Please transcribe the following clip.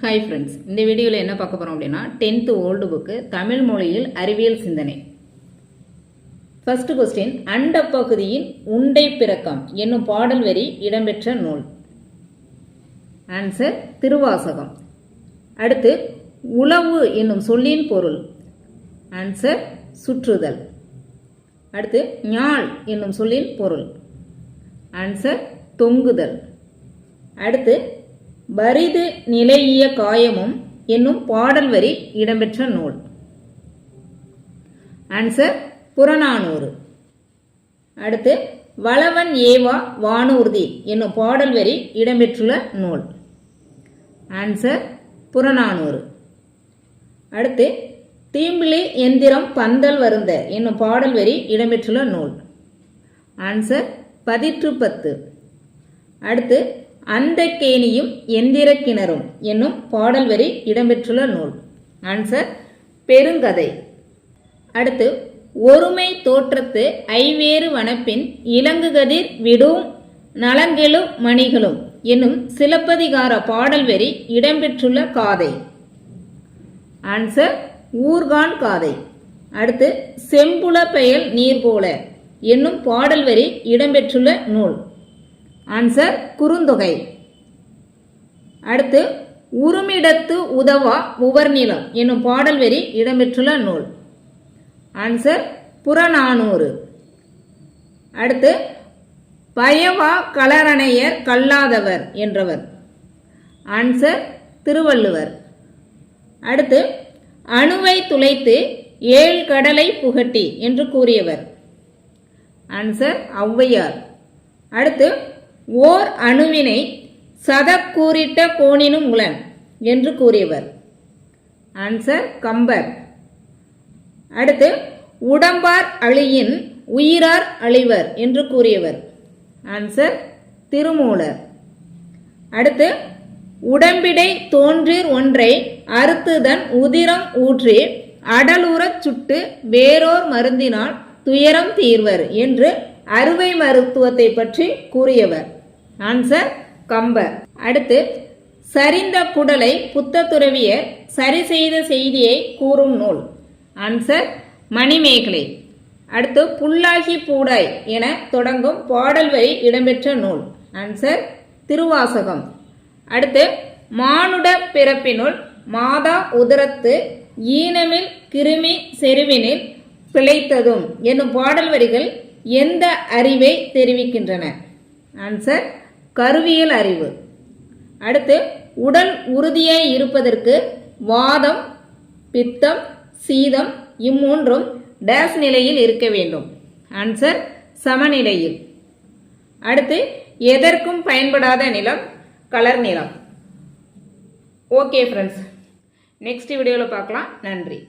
Hi friends, இந்த வீடியோவில் என்ன பார்க்க போகிறோம் அப்படின்னா 10th ஓல்டு புக்கு தமிழ் மொழியில் அறிவியல் சிந்தனை. ஃபர்ஸ்ட் கொஸ்டின், அண்டப்பகுதியின் உண்டை பிறக்கம் என்னும் பாடல் வரி இடம்பெற்ற நூல். ஆன்சர் திருவாசகம். அடுத்து, உளவு என்னும் சொல்லின் பொருள். ஆன்சர் சுற்றுதல். அடுத்து, ஞாழ் என்னும் சொல்லின் பொருள். ஆன்சர் தொங்குதல். அடுத்து, பரிது நிலையிய காயமும் என்னும் பாடல் வரி இடம்பெற்ற நூல். ஆன்சர் புறநானூறு. அடுத்து, வளவன் ஏவா வானூர்தி என்னும் பாடல் வரி இடம்பெற்றுள்ள நூல். ஆன்சர் புறநானூறு. அடுத்து, தீம்பிலி எந்திரம் பந்தல் வருந்த என்னும் பாடல் வரி இடம்பெற்றுள்ள நூல். ஆன்சர் பதிற்று 10. அடுத்து, அந்த கேணியும் எந்திர கிணறும் என்னும் பாடல் வரி இடம்பெற்றுள்ள நூல். ஆன்சர் பெருங்கதை. அடுத்து, ஒருமை தோற்றத்து ஐவேறு வனப்பின் இலங்குகதிர் விடும் நலங்கெழு மணிகளும் என்னும் சிலப்பதிகார பாடல் வரி இடம்பெற்றுள்ள காதை. ஆன்சர் ஊர்கான் காதை. அடுத்து, செம்புல பெயல் நீர் போல என்னும் பாடல் வரி இடம்பெற்றுள்ள நூல். ஆன்சர் குறுந்தொகை. அடுத்து, உருமிடத்து உதவா உவர்நிலம் என்னும் பாடல் வரி இடம்பெற்றுள்ள நூல். ஆன்சர் புறநானூறு. அடுத்து, பயவா களரணையர் கல்லாதவர் என்றவர். ஆன்சர் திருவள்ளுவர். அடுத்து, அணுவை துளைத்து ஏழு கடலை புகட்டி என்று கூறியவர். ஆன்சர் ஔவையார். அடுத்து, ஓர் அணுவினை சதக்கூறிட்ட கோணினும் உளன் என்று கூறியவர். ஆன்சர் கம்பர். அடுத்து, உடம்பார் அழியின் உயிரார் அழிவர் என்று கூறியவர். ஆன்சர் திருமூலர். அடுத்து, உடம்பிடை தோன்றீர் ஒன்றை அறுத்துதன் உதிரம் ஊற்றி அடலுறச் சுட்டு வேறோர் மருந்தினால் துயரம் தீர்வர் என்று அறுவை மருத்துவத்தை பற்றி கூறியவர். ஆன்சர் கம்பர். அடுத்து, சரிந்த குடலை புத்த துறவியர் சரி செய்த செய்தியை கூறும் நூல். ஆன்சர் மணிமேகலை. அடுத்து, புல்லாகி பூடாய் என தொடங்கும் பாடல் வரி இடம்பெற்ற நூல். ஆன்சர் திருவாசகம். அடுத்து, மானுட பிறப்பினுள் மாதா உதரத்து ஈனமில் கிருமி செருவினில் பிழைத்ததும் என்னும் பாடல் வரிகள் எந்த அறிவை தெரிவிக்கின்றன? ஆன்சர் கருவியல் அறிவு. அடுத்து, உடல் உறுதியாய் இருப்பதற்கு வாதம் பித்தம் சீதம் இம்மூன்றும் டேஸ் நிலையில் இருக்க வேண்டும். ஆன்சர் சமநிலையில். அடுத்து, எதற்கும் பயன்படாத நிலம் கலர் நிலம். ஓகே ஃப்ரெண்ட்ஸ், நெக்ஸ்ட் வீடியோவில் பார்க்கலாம். நன்றி.